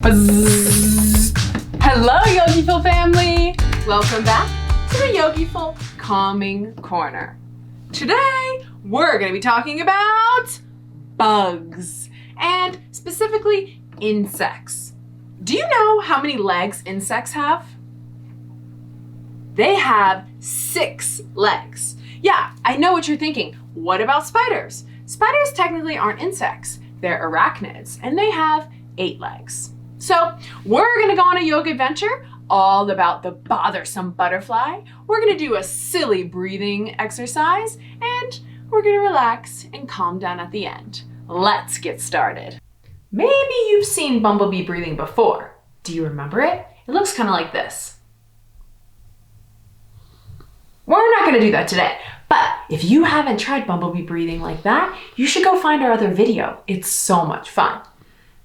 Buzz. Hello, Yogiful family! Welcome back to the Yogiful Calming Corner. Today, we're going to be talking about bugs, and specifically insects. Do you know how many legs insects have? They have 6 legs. Yeah, I know what you're thinking. What about spiders? Spiders technically aren't insects. They're arachnids, and they have 8 legs. So we're gonna go on a yoga adventure all about the bothersome butterfly. We're gonna do a silly breathing exercise, and we're gonna relax and calm down at the end. Let's get started. Maybe you've seen bumblebee breathing before. Do you remember it? It looks kind of like this. We're not gonna do that today, but if you haven't tried bumblebee breathing like that, you should go find our other video. It's so much fun.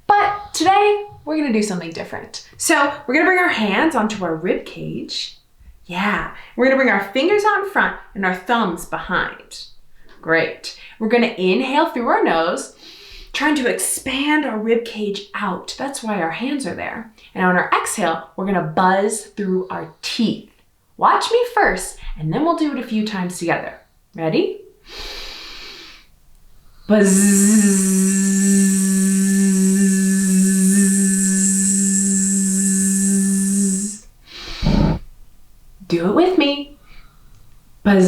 But today, we're gonna do something different. So we're gonna bring our hands onto our rib cage. Yeah, we're gonna bring our fingers out in front and our thumbs behind. Great. We're gonna inhale through our nose, trying to expand our rib cage out. That's why our hands are there. And on our exhale, we're gonna buzz through our teeth. Watch me first, and then we'll do it a few times together. Ready? Buzz. Do it with me. Buzz.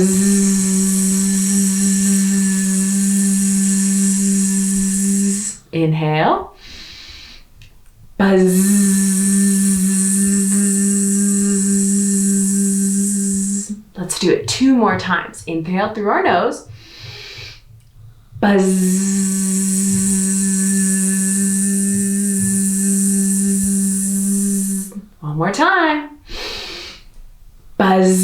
Inhale. Buzz. Let's do it 2 more times. Inhale through our nose. Buzz. One more time. Buzz.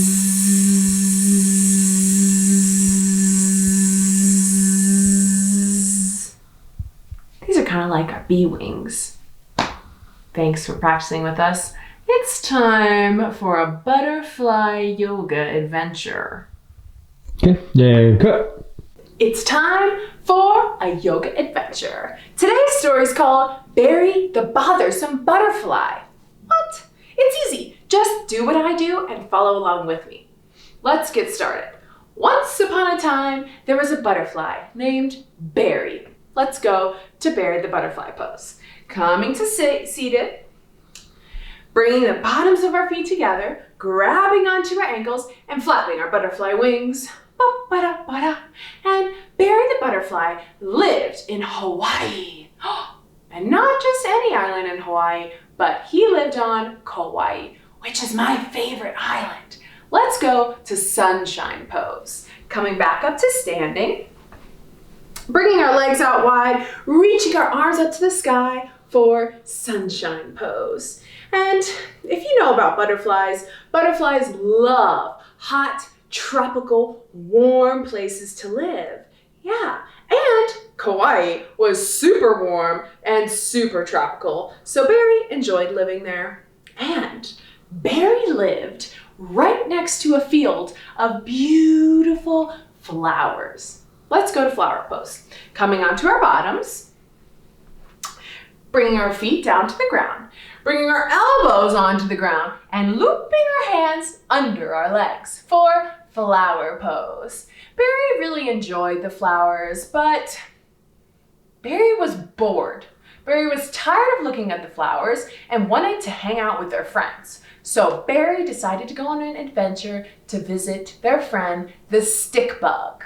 These are kind of like our bee wings. Thanks for practicing with us. It's time for a butterfly yoga adventure. Okay, yeah, cut. It's time for a yoga adventure. Today's story is called Barry the Bothersome Butterfly. What? It's easy. Just do what I do and follow along with me. Let's get started. Once upon a time, there was a butterfly named Barry. Let's go to Barry the Butterfly pose. Coming to seated, bringing the bottoms of our feet together, grabbing onto our ankles and flapping our butterfly wings. Ba-ba-da-ba-da. And Barry the Butterfly lived in Hawaii. And not just any island in Hawaii, but he lived on Kauai, which is my favorite island. Let's go to sunshine pose. Coming back up to standing, bringing our legs out wide, reaching our arms up to the sky for sunshine pose. And if you know about butterflies, butterflies love hot, tropical, warm places to live. Yeah, and Kauai was super warm and super tropical, so Barry enjoyed living there. And Barry lived right next to a field of beautiful flowers. Let's go to flower pose. Coming onto our bottoms, bringing our feet down to the ground, bringing our elbows onto the ground, and looping our hands under our legs for flower pose. Barry really enjoyed the flowers, but Barry was bored. Barry was tired of looking at the flowers and wanted to hang out with their friends. So Barry decided to go on an adventure to visit their friend, the stick bug.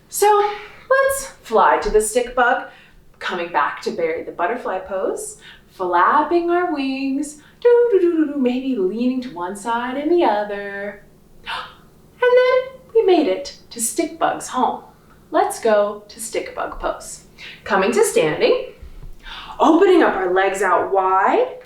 So let's fly to the stick bug, coming back to Barry the Butterfly pose, flapping our wings, maybe leaning to one side and the other. And then we made it to stick bug's home. Let's go to stick bug pose. Coming to standing, opening up our legs out wide,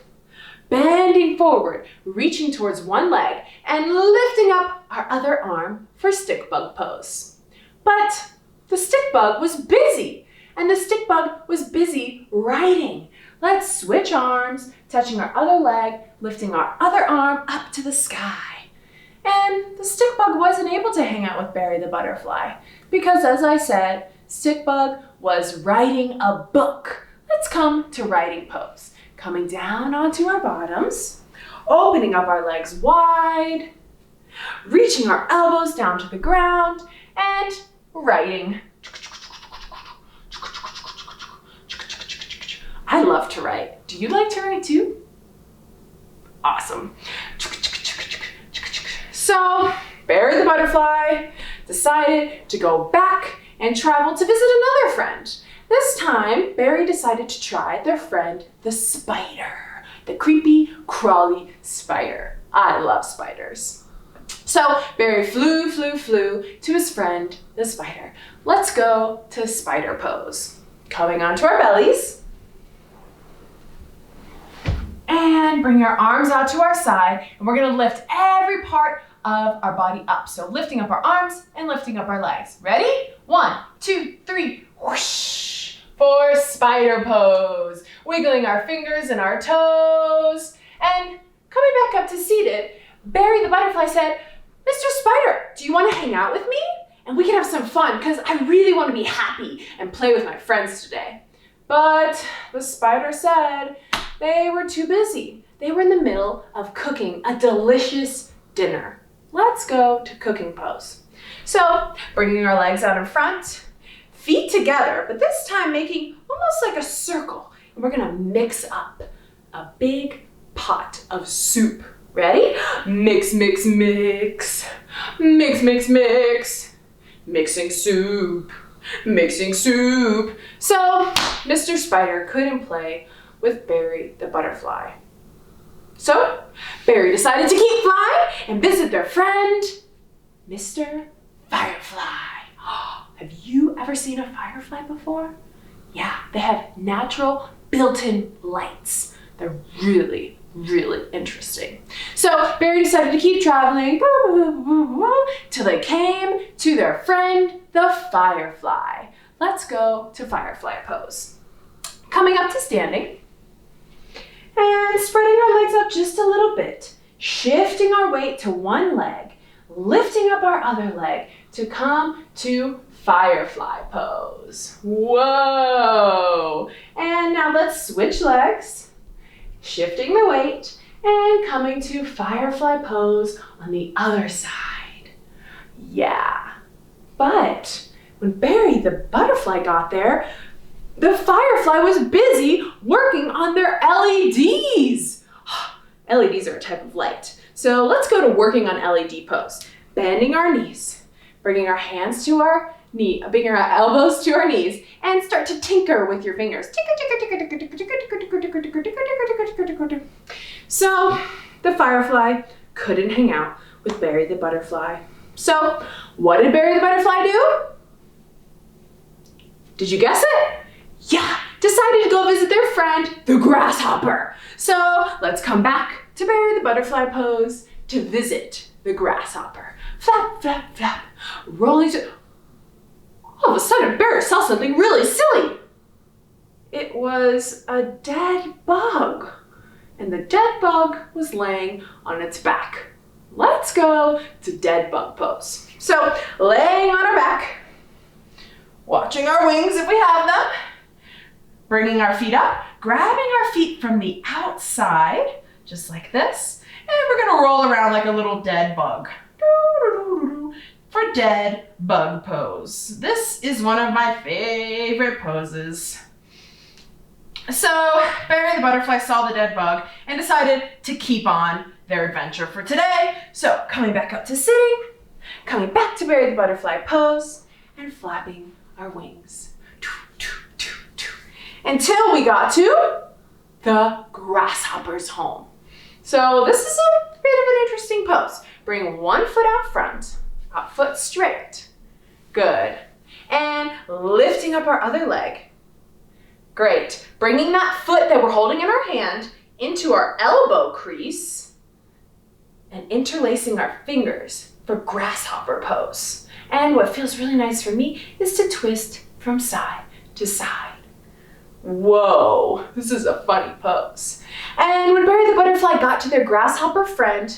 bending forward, reaching towards one leg, and lifting up our other arm for stick bug pose. But the stick bug was busy, and the stick bug was busy writing. Let's switch arms, touching our other leg, lifting our other arm up to the sky. And the stick bug wasn't able to hang out with Barry the Butterfly because, as I said, stick bug was writing a book. Let's come to writing pose. coming down onto our bottoms, opening up our legs wide, reaching our elbows down to the ground, and writing. I love to write. Do you like to write too? Awesome. So, Barry the butterfly decided to go back and travel to visit another friend. This time, Barry decided to try their friend, the spider. The creepy, crawly spider. I love spiders. So, Barry flew to his friend, the spider. Let's go to spider pose. Coming onto our bellies. And bring our arms out to our side, and we're gonna lift every part of our body up. So lifting up our arms and lifting up our legs. Ready? 1, 2, 3, whoosh! For spider pose. Wiggling our fingers and our toes. And coming back up to seated, Barry the butterfly said, Mr. Spider, do you wanna hang out with me? And we can have some fun, because I really wanna be happy and play with my friends today. But the spider said, they were too busy. They were in the middle of cooking a delicious dinner. Let's go to cooking pose. So, bringing our legs out in front, feet together, but this time making almost like a circle. And we're gonna mix up a big pot of soup. Ready? Mix, mix, mix. Mix, mix, mix. Mixing soup. Mixing soup. So, Mr. Spider couldn't play with Barry the butterfly. So, Barry decided to keep flying and visit their friend, Mr. Firefly. Have you ever seen a firefly before? Yeah, they have natural built-in lights. They're really, really interesting. So, Barry decided to keep traveling till they came to their friend, the firefly. Let's go to firefly pose. Coming up to standing, and spreading our legs up just a little bit, shifting our weight to one leg, lifting up our other leg to come to firefly pose. Whoa! And now let's switch legs, shifting the weight, and coming to firefly pose on the other side. Yeah, but when Barry the butterfly got there, the firefly was busy working on their LEDs. LEDs are a type of light. So let's go to working on LED pose. Bending our knees, bringing our hands to our knee, bringing our elbows to our knees, and start to tinker with your fingers. So the firefly couldn't hang out with Barry the butterfly. So what did Barry the butterfly do? Did you guess it? Yeah, decided to go visit their friend, the grasshopper. So let's come back to Barry the butterfly pose to visit the grasshopper. Flap, flap, flap, rolling to... All of a sudden, Barry saw something really silly. It was a dead bug, and the dead bug was laying on its back. Let's go to dead bug pose. So, laying on our back, watching our wings if we have them, bringing our feet up, grabbing our feet from the outside, just like this, and we're gonna roll around like a little dead bug. For dead bug pose. This is one of my favorite poses. So, Barry the butterfly saw the dead bug and decided to keep on their adventure for today. So, coming back up to sitting, coming back to Barry the butterfly pose, and flapping our wings. Until we got to the grasshopper's home. So this is a bit of an interesting pose. Bring one foot out front, a foot straight. Good. And lifting up our other leg. Great. Bringing that foot that we're holding in our hand into our elbow crease and interlacing our fingers for grasshopper pose. And what feels really nice for me is to twist from side to side. Whoa, this is a funny pose. And when Barry the butterfly got to their grasshopper friend,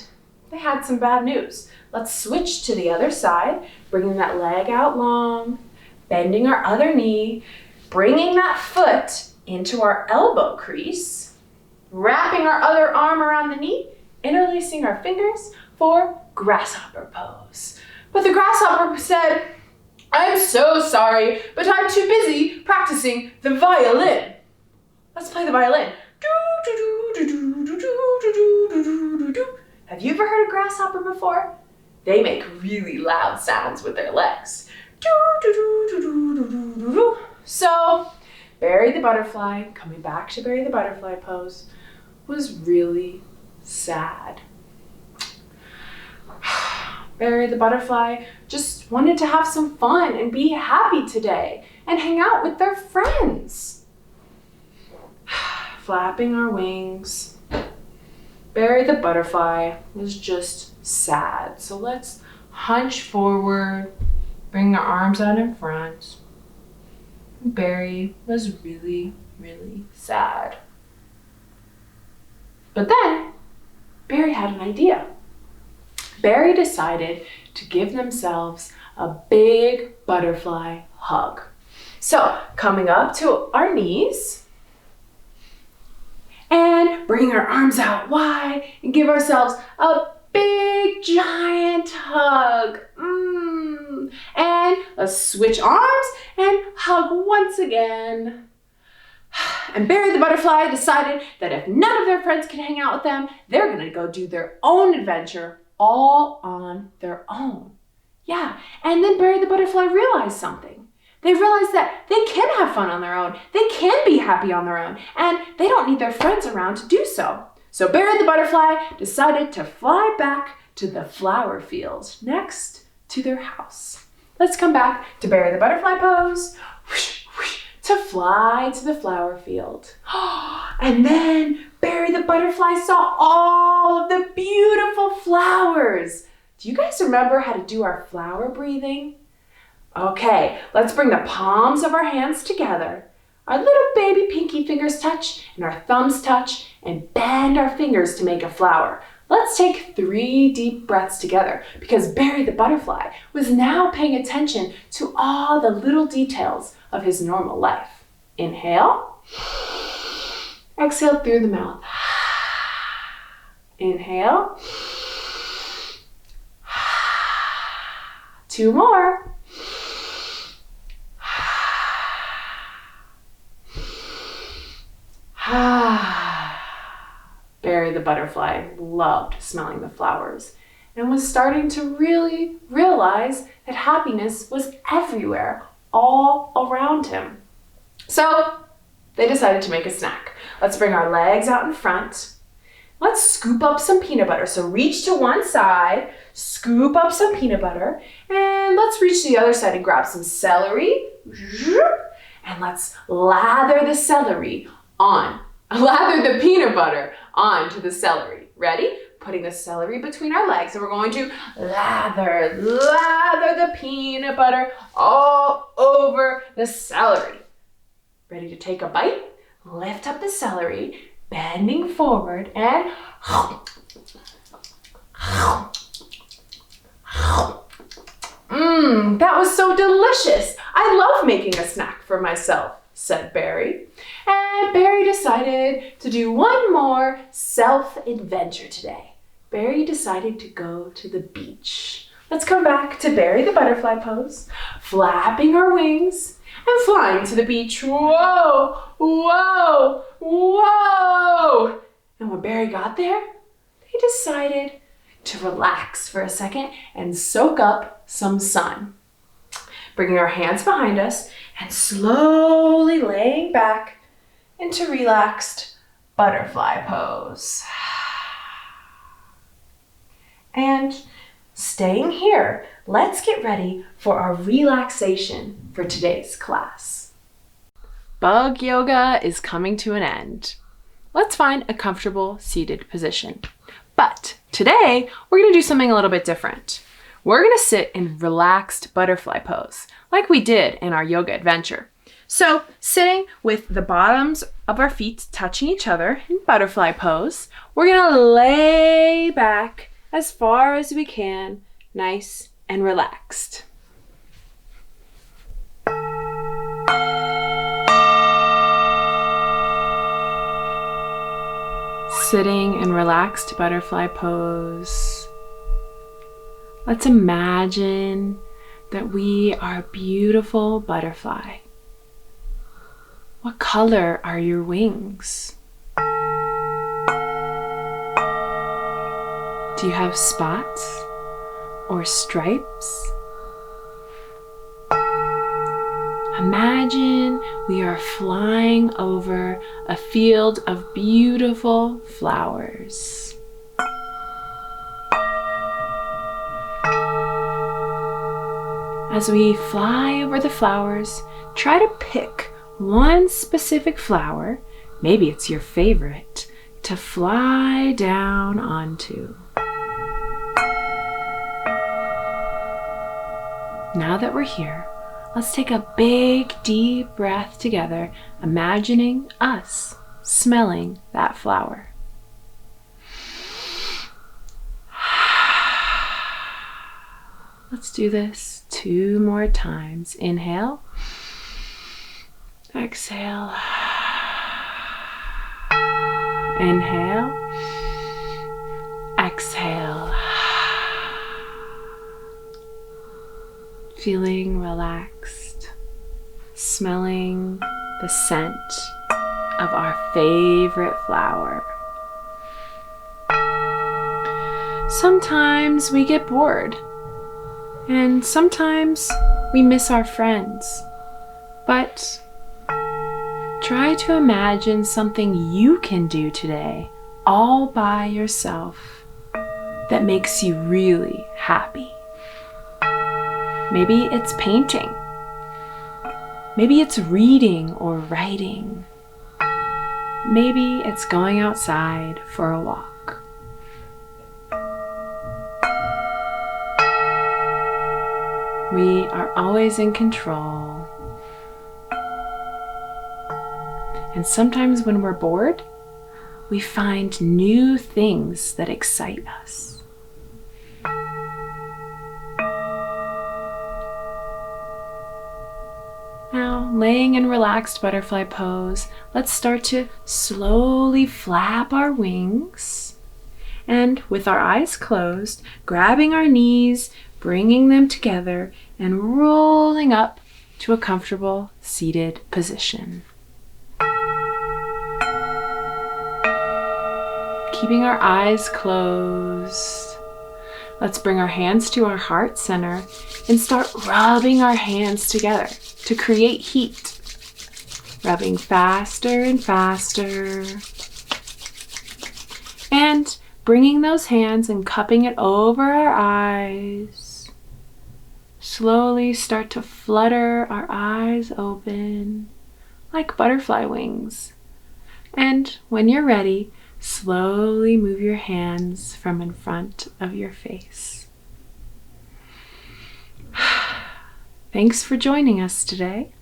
they had some bad news. Let's switch to the other side, bringing that leg out long, bending our other knee, bringing that foot into our elbow crease, wrapping our other arm around the knee, interlacing our fingers for grasshopper pose. But the grasshopper said, "I'm so sorry, but I'm too busy practicing the violin." Let's play the violin. Have you ever heard a grasshopper before? They make really loud sounds with their legs. So, Barry the butterfly, coming back to Barry the butterfly pose, was really sad. Barry the butterfly just wanted to have some fun and be happy today and hang out with their friends. Flapping our wings, Barry the butterfly was just sad. So let's hunch forward, bring our arms out in front. Barry was really, really sad. But then Barry had an idea. Barry decided to give themselves a big butterfly hug. So coming up to our knees and bringing our arms out wide and give ourselves a big giant hug. And let's switch arms and hug once again. And Barry the butterfly decided that if none of their friends can hang out with them, they're gonna go do their own adventure all on their own. Yeah, and then Barry the butterfly realized something. They realized that they can have fun on their own. They can be happy on their own, and they don't need their friends around to do so. So Barry the butterfly decided to fly back to the flower field next to their house. Let's come back to Barry the butterfly pose. Whoosh, whoosh, to fly to the flower field. And then Barry the butterfly saw all of the beautiful flowers. Do you guys remember how to do our flower breathing? Okay, let's bring the palms of our hands together. Our little baby pinky fingers touch and our thumbs touch and bend our fingers to make a flower. Let's take 3 deep breaths together because Barry the butterfly was now paying attention to all the little details of his normal life. Inhale. Exhale through the mouth. Inhale. 2 more. Barry the butterfly loved smelling the flowers and was starting to really realize that happiness was everywhere, all around him. So they decided to make a snack. Let's bring our legs out in front. Let's scoop up some peanut butter. So reach to one side, scoop up some peanut butter, and let's reach to the other side and grab some celery. And let's lather the peanut butter onto the celery. Ready? Putting the celery between our legs, and we're going to lather the peanut butter all over the celery. Ready to take a bite? Lift up the celery, bending forward, and that was so delicious. I love making a snack for myself, said Barry. And Barry decided to do one more self-adventure today. Barry decided to go to the beach. Let's come back to Barry the butterfly pose, flapping our wings and flying to the beach. Whoa, whoa, whoa. And when Barry got there, he decided to relax for a second and soak up some sun. Bringing our hands behind us and slowly laying back into relaxed butterfly pose. And staying here, let's get ready for our relaxation for today's class. Bug yoga is coming to an end. Let's find a comfortable seated position. But today, we're going to do something a little bit different. We're going to sit in relaxed butterfly pose, like we did in our yoga adventure. So, sitting with the bottoms of our feet touching each other in butterfly pose, we're going to lay back as far as we can, nice and relaxed. sitting in relaxed butterfly pose, let's imagine that we are a beautiful butterfly. What color are your wings? Do you have spots or stripes? Imagine we are flying over a field of beautiful flowers. As we fly over the flowers, try to pick one specific flower, maybe it's your favorite, to fly down onto. Now that we're here, let's take a big, deep breath together, imagining us smelling that flower. Let's do this 2 more times. Inhale. Exhale. Inhale. Exhale. Feeling relaxed, smelling the scent of our favorite flower. Sometimes we get bored, and sometimes we miss our friends, but try to imagine something you can do today all by yourself that makes you really happy. Maybe it's painting. Maybe it's reading or writing. Maybe it's going outside for a walk. We are always in control. And sometimes when we're bored, we find new things that excite us. Now, laying in relaxed butterfly pose, let's start to slowly flap our wings. And with our eyes closed, grabbing our knees, bringing them together, and rolling up to a comfortable seated position. Keeping our eyes closed, let's bring our hands to our heart center and start rubbing our hands together to create heat. Rubbing faster and faster. And bringing those hands and cupping it over our eyes. Slowly start to flutter our eyes open like butterfly wings. And when you're ready, slowly move your hands from in front of your face. Thanks for joining us today.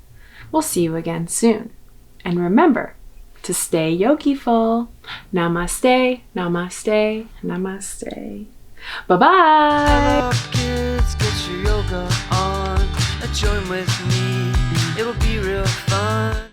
We'll see you again soon. And remember to stay Yogiful. Namaste, namaste, namaste. Bye-bye. Hello kids, get your yoga on. Join with me, it'll be real fun.